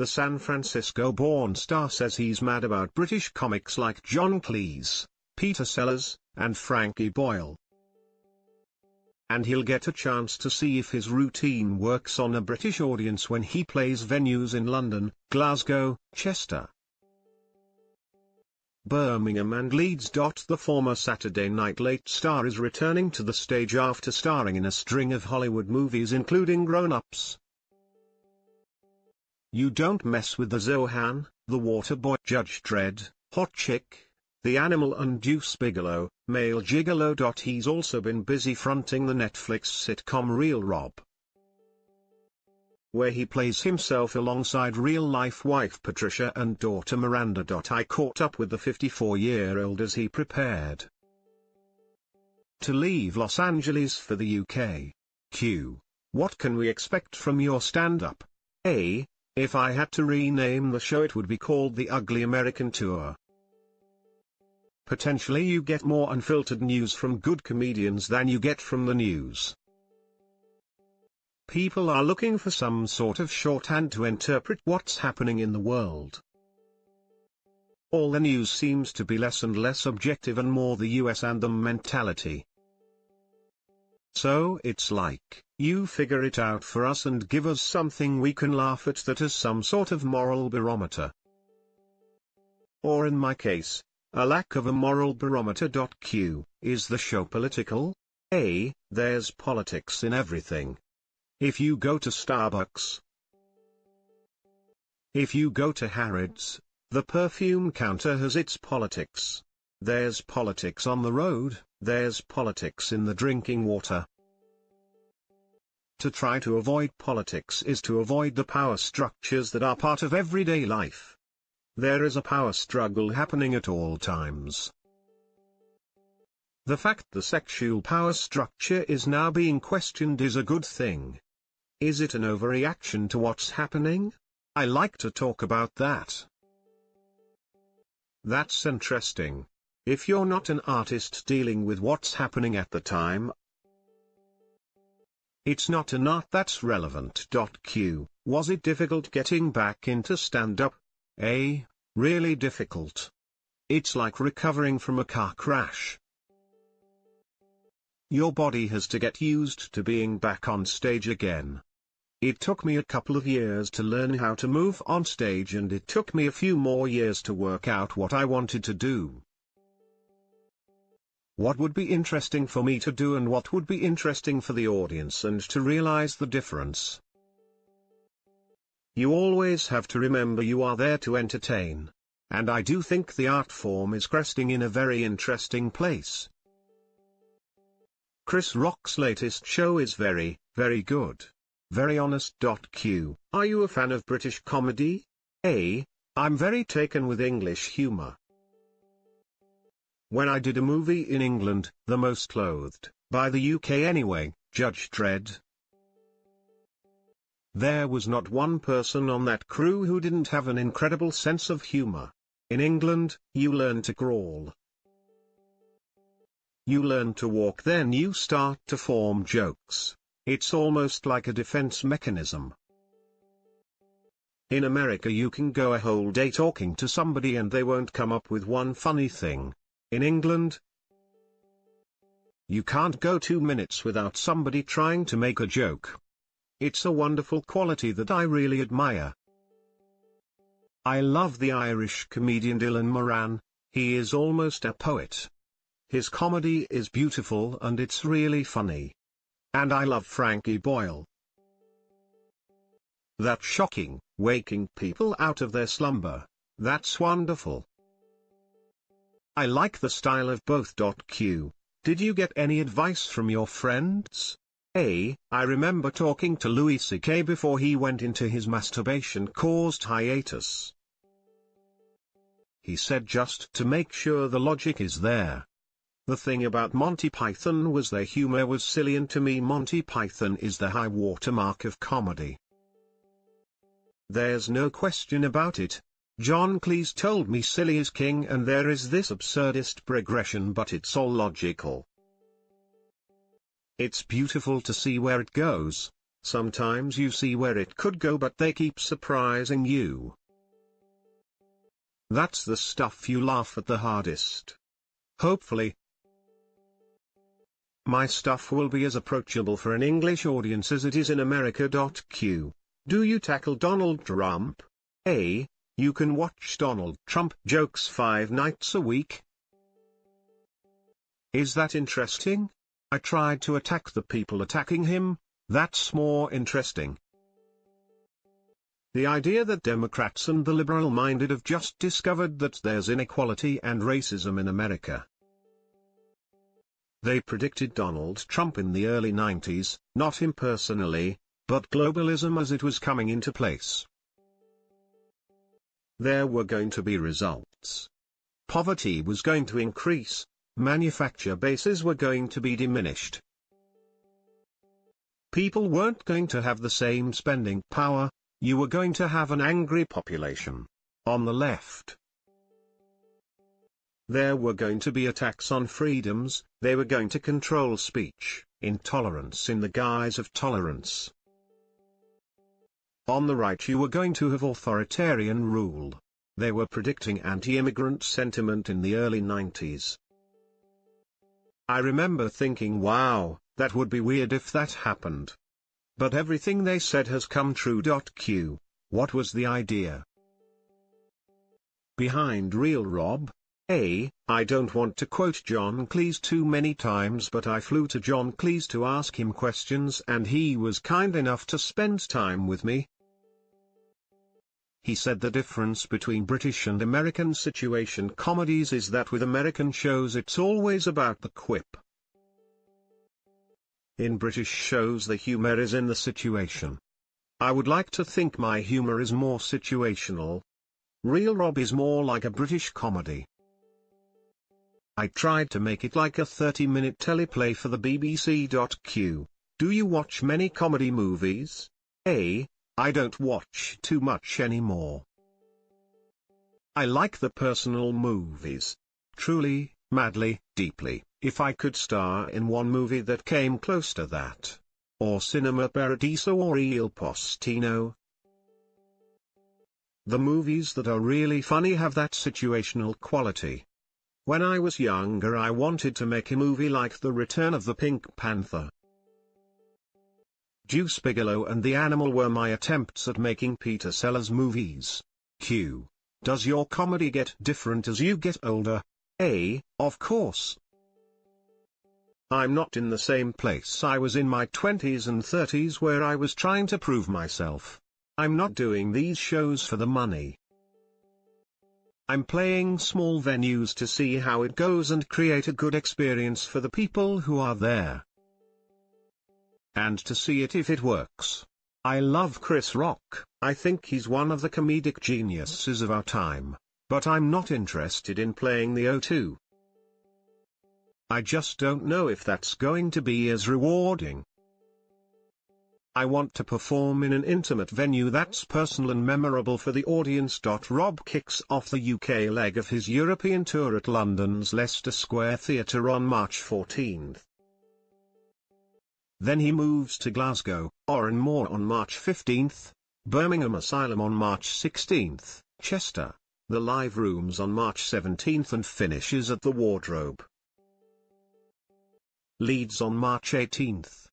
The San Francisco-born star says he's mad about British comics like John Cleese, Peter Sellers, and Frankie Boyle. And he'll get a chance to see if his routine works on a British audience when he plays venues in London, Glasgow, Chester, Birmingham and Leeds. The former Saturday Night Late star is returning to the stage after starring in a string of Hollywood movies including Grown Ups, You Don't Mess with the Zohan, The Waterboy, Judge Dredd, Hot Chick, The Animal and Deuce Bigalow, Male Gigolo. He's also been busy fronting the Netflix sitcom Real Rob, where he plays himself alongside real-life wife Patricia and daughter Miranda. I caught up with the 54-year-old as he prepared to leave Los Angeles for the UK. Q. What can we expect from your stand-up? A. If I had to rename the show, it would be called The Ugly American Tour. Potentially you get more unfiltered news from good comedians than you get from the news. People are looking for some sort of shorthand to interpret what's happening in the world. All the news seems to be less and less objective and more the US and them mentality. So it's like, you figure it out for us and give us something we can laugh at that has some sort of moral barometer. Or in my case, a lack of a moral barometer. Q. Is the show political? A. There's politics in everything. If you go to Starbucks, if you go to Harrods, the perfume counter has its politics. There's politics on the road, there's politics in the drinking water. To try to avoid politics is to avoid the power structures that are part of everyday life. There is a power struggle happening at all times. The fact the sexual power structure is now being questioned is a good thing. Is it an overreaction to what's happening? I like to talk about that. That's interesting. If you're not an artist dealing with what's happening at the time, it's not an art that's relevant. Q. Was it difficult getting back into stand-up? A. Really difficult. It's like recovering from a car crash. Your body has to get used to being back on stage again. It took me a couple of years to learn how to move on stage, and it took me a few more years to work out what I wanted to do. What would be interesting for me to do and what would be interesting for the audience, and to realize the difference. You always have to remember you are there to entertain. And I do think the art form is cresting in a very interesting place. Chris Rock's latest show is very, very good. Very honest. Q. Are you a fan of British comedy? A. I'm very taken with English humor. When I did a movie in England, The Most Clothed, by the UK anyway, Judge Dredd, there was not one person on that crew who didn't have an incredible sense of humor. In England, you learn to crawl. You learn to walk, then you start to form jokes. It's almost like a defense mechanism. In America you can go a whole day talking to somebody and they won't come up with one funny thing. In England, you can't go 2 minutes without somebody trying to make a joke. It's a wonderful quality that I really admire. I love the Irish comedian Dylan Moran. He is almost a poet. His comedy is beautiful and it's really funny. And I love Frankie Boyle. That's shocking, waking people out of their slumber. That's wonderful. I like the style of both. Q. Did you get any advice from your friends? A. I remember talking to Louis C.K. before he went into his masturbation-caused hiatus. He said just to make sure the logic is there. The thing about Monty Python was their humor was silly, and to me Monty Python is the high watermark of comedy. There's no question about it. John Cleese told me silly is king, and there is this absurdist progression, but it's all logical. It's beautiful to see where it goes. Sometimes you see where it could go, but they keep surprising you. That's the stuff you laugh at the hardest. Hopefully, my stuff will be as approachable for an English audience as it is in America. Q. Do you tackle Donald Trump? A. You can watch Donald Trump jokes 5 nights a week. Is that interesting? I tried to attack the people attacking him. That's more interesting. The idea that Democrats and the liberal-minded have just discovered that there's inequality and racism in America. They predicted Donald Trump in the early 90s, not him personally, but globalism as it was coming into place. There were going to be results. Poverty was going to increase, manufacture bases were going to be diminished. People weren't going to have the same spending power, you were going to have an angry population. On the left, there were going to be attacks on freedoms, they were going to control speech, intolerance in the guise of tolerance. On the right you were going to have authoritarian rule. They were predicting anti-immigrant sentiment in the early 90s. I remember thinking, wow, that would be weird if that happened. But everything they said has come true. Q. What was the idea behind Real Rob? A. I don't want to quote John Cleese too many times, but I flew to John Cleese to ask him questions and he was kind enough to spend time with me. He said the difference between British and American situation comedies is that with American shows it's always about the quip. In British shows the humor is in the situation. I would like to think my humor is more situational. Real Rob is more like a British comedy. I tried to make it like a 30-minute teleplay for the BBC. Q. Do you watch many comedy movies? A. I don't watch too much anymore. I like the personal movies. Truly, madly, deeply, if I could star in one movie that came close to that. Or Cinema Paradiso or Il Postino. The movies that are really funny have that situational quality. When I was younger I wanted to make a movie like The Return of the Pink Panther. Deuce Bigalow and The Animal were my attempts at making Peter Sellers movies. Q. Does your comedy get different as you get older? A. Of course. I'm not in the same place I was in my 20s and 30s where I was trying to prove myself. I'm not doing these shows for the money. I'm playing small venues to see how it goes and create a good experience for the people who are there. And to see it if it works. I love Chris Rock, I think he's one of the comedic geniuses of our time, but I'm not interested in playing the O2. I just don't know if that's going to be as rewarding. I want to perform in an intimate venue that's personal and memorable for the audience. Rob kicks off the UK leg of his European tour at London's Leicester Square Theatre on March 14th. Then he moves to Glasgow, Oranmore on March 15th, Birmingham Asylum on March 16th, Chester, the Live Rooms on March 17th and finishes at the Wardrobe, Leeds on March 18th.